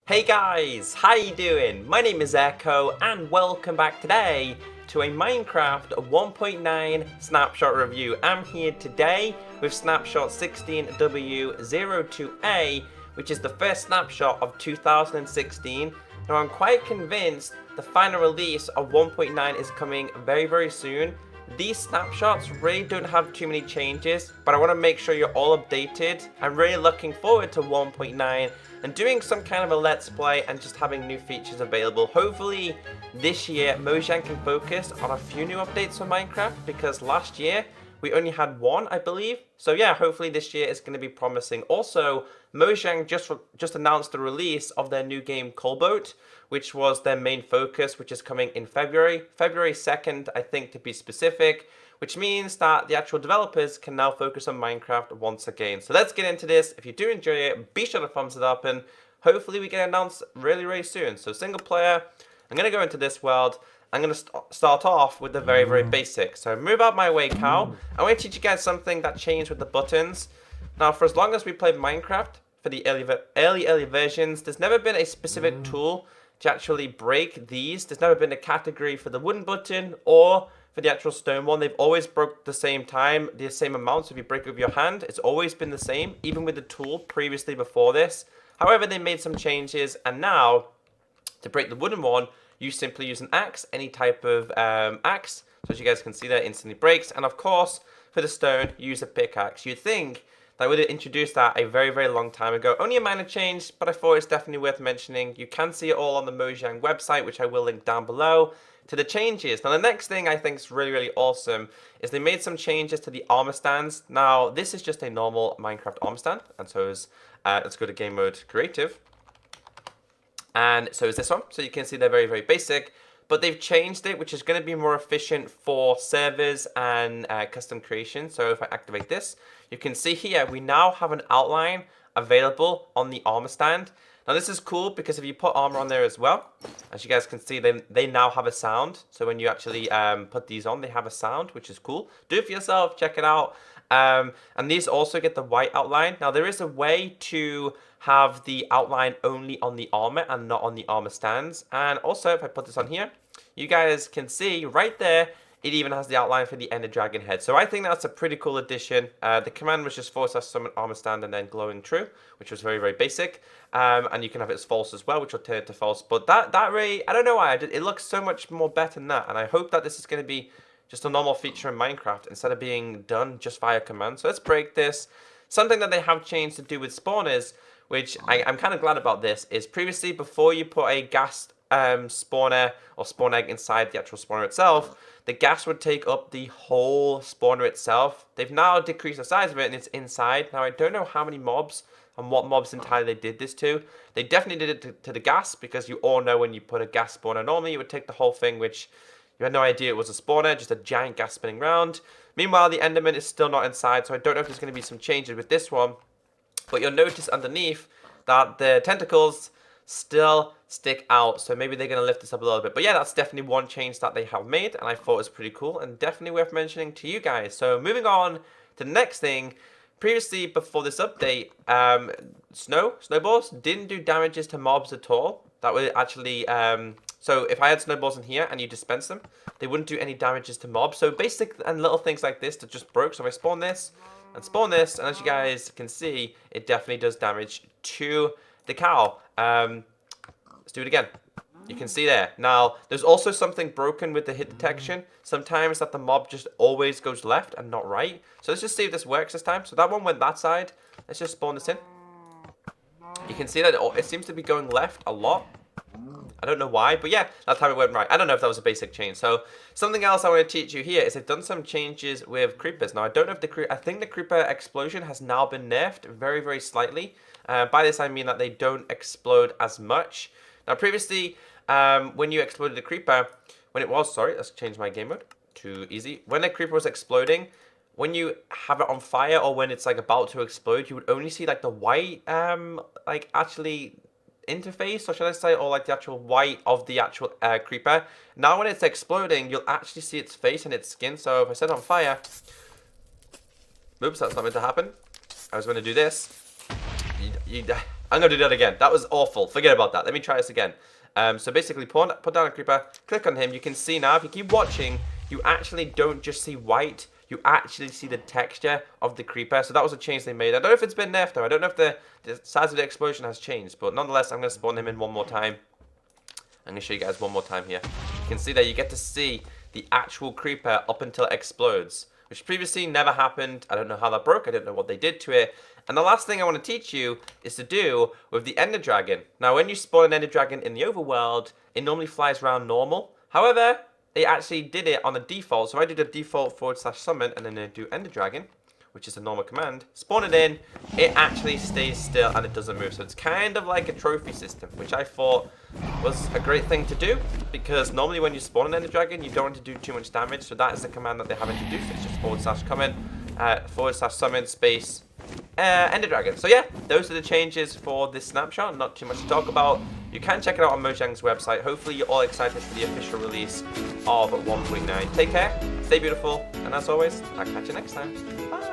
Hey guys, how you doing? My name is Echo and welcome back today to a Minecraft 1.9 snapshot review. I'm here today with Snapshot 16w02a, which is the first snapshot of 2016. Now I'm quite convinced the final release of 1.9 is coming very soon. These snapshots really don't have too many changes, but I want to make sure you're all updated. I'm really looking forward to 1.9 and doing some kind of a let's play and just having new features available. Hopefully this year Mojang can focus on a few new updates for Minecraft, because last year we only had one, I believe. So yeah, hopefully this year is going to be promising. Also, Mojang just announced the release of their new game Coalboat, which was their main focus, which is coming in February 2nd, I think, to be specific, which means that the actual developers can now focus on Minecraft once again. So let's get into this. If you do enjoy it, be sure to thumbs it up, and hopefully we get announced really soon. So single player, I'm going to go into this world. I'm going to start off with the very basic. So move out my way, cow. I want to teach you guys something that changed with the buttons. Now, for as long as we played Minecraft, for the early versions, there's never been a specific tool to actually break these. There's never been a category for the wooden button or for the actual stone one. They've always broke the same time, the same amount. So if you break it with your hand, it's always been the same, even with the tool previously before this. However, they made some changes, and now to break the wooden one, you simply use an axe, any type of axe. So as you guys can see there, instantly breaks. And of course, for the stone, use a pickaxe. You'd think that would have introduced that a very long time ago. Only a minor change, but I thought it's definitely worth mentioning. You can see it all on the Mojang website, which I will link down below, to the changes. Now, the next thing I think is really awesome is they made some changes to the armor stands. Now, this is just a normal Minecraft armor stand, and so is, let's go to game mode creative. And so is this one. So you can see they're very basic, but they've changed it, which is going to be more efficient for servers and custom creation. So if I activate this, you can see here we now have an outline available on the armor stand. Now this is cool because if you put armor on there as well, as you guys can see, they now have a sound. So when you actually put these on, they have a sound, which is cool. Do it for yourself, check it out. And these also get the white outline. Now there is a way to have the outline only on the armor and not on the armor stands. And also, if I put this on here, you guys can see right there, it even has the outline for the Enderdragon head. So I think that's a pretty cool addition. The command was just force us to summon armor stand and then glowing true, which was very basic. And you can have it as false as well, which will turn it to false. But that really, I don't know why, it looks so much more better than that. And I hope that this is going to be just a normal feature in Minecraft instead of being done just via command. So let's break this. Something that they have changed to do with spawners, which I'm kind of glad about this, is previously before you put a gas spawner or spawn egg inside the actual spawner itself, the gas would take up the whole spawner itself. They've now decreased the size of it and it's inside. Now I don't know how many mobs and what mobs entirely they did this to. They definitely did it to the gas, because you all know when you put a gas spawner, normally you would take the whole thing, which you had no idea it was a spawner, just a giant gas spinning round. Meanwhile, the Enderman is still not inside, so I don't know if there's going to be some changes with this one. But you'll notice underneath that the tentacles still stick out. So maybe they're going to lift this up a little bit. But yeah, that's definitely one change that they have made, and I thought it was pretty cool and definitely worth mentioning to you guys. So moving on to the next thing. Previously, before this update, snowballs didn't do damages to mobs at all. That would actually... So if I had snowballs in here and you dispense them, they wouldn't do any damages to mobs. So basic and little things like this that just broke. So if I spawn this, and as you guys can see, it definitely does damage to the cow. Let's do it again. You can see there. Now, there's also something broken with the hit detection. Sometimes that the mob just always goes left and not right. So let's just see if this works this time. So that one went that side. Let's just spawn this in. You can see that it seems to be going left a lot. I don't know why, but yeah, that time it went right. I don't know if that was a basic change. So something else I want to teach you here is they've done some changes with creepers. Now I don't know if I think the creeper explosion has now been nerfed very slightly. By this I mean that they don't explode as much. Now previously, when you exploded the creeper, let's change my game mode to easy. When the creeper was exploding, when you have it on fire or when it's like about to explode, you would only see like the white, actually interface, or should I say, or like the actual white of the actual creeper. Now when it's exploding, you'll actually see its face and its skin. So if I set it on fire, oops, that's not meant to happen. I was going to do this. I'm going to do that again. That was awful. Forget about that. Let me try this again. So basically, put down a creeper, click on him. You can see now, if you keep watching, you actually don't just see white. You actually see the texture of the creeper. So that was a change they made. I don't know if it's been nerfed, though. I don't know if the size of the explosion has changed. But nonetheless, I'm going to spawn him in one more time. I'm going to show you guys one more time here. You can see that you get to see the actual creeper up until it explodes, which previously never happened. I don't know how that broke. I don't know what they did to it. And the last thing I want to teach you is to do with the Enderdragon. Now, when you spawn an Enderdragon in the overworld, it normally flies around normal. However, they actually did it on a default. So I did a default /summon and then I do Enderdragon, which is a normal command. Spawn it in, it actually stays still and it doesn't move. So it's kind of like a trophy system, which I thought was a great thing to do, because normally when you spawn an Enderdragon, you don't want to do too much damage. So that is the command that they have introduced. It's just /common, /summon space Enderdragon. So yeah, those are the changes for this snapshot. Not too much to talk about. You can check it out on Mojang's website. Hopefully you're all excited for the official release of 1.9. Take care, stay beautiful, and as always, I'll catch you next time. Bye!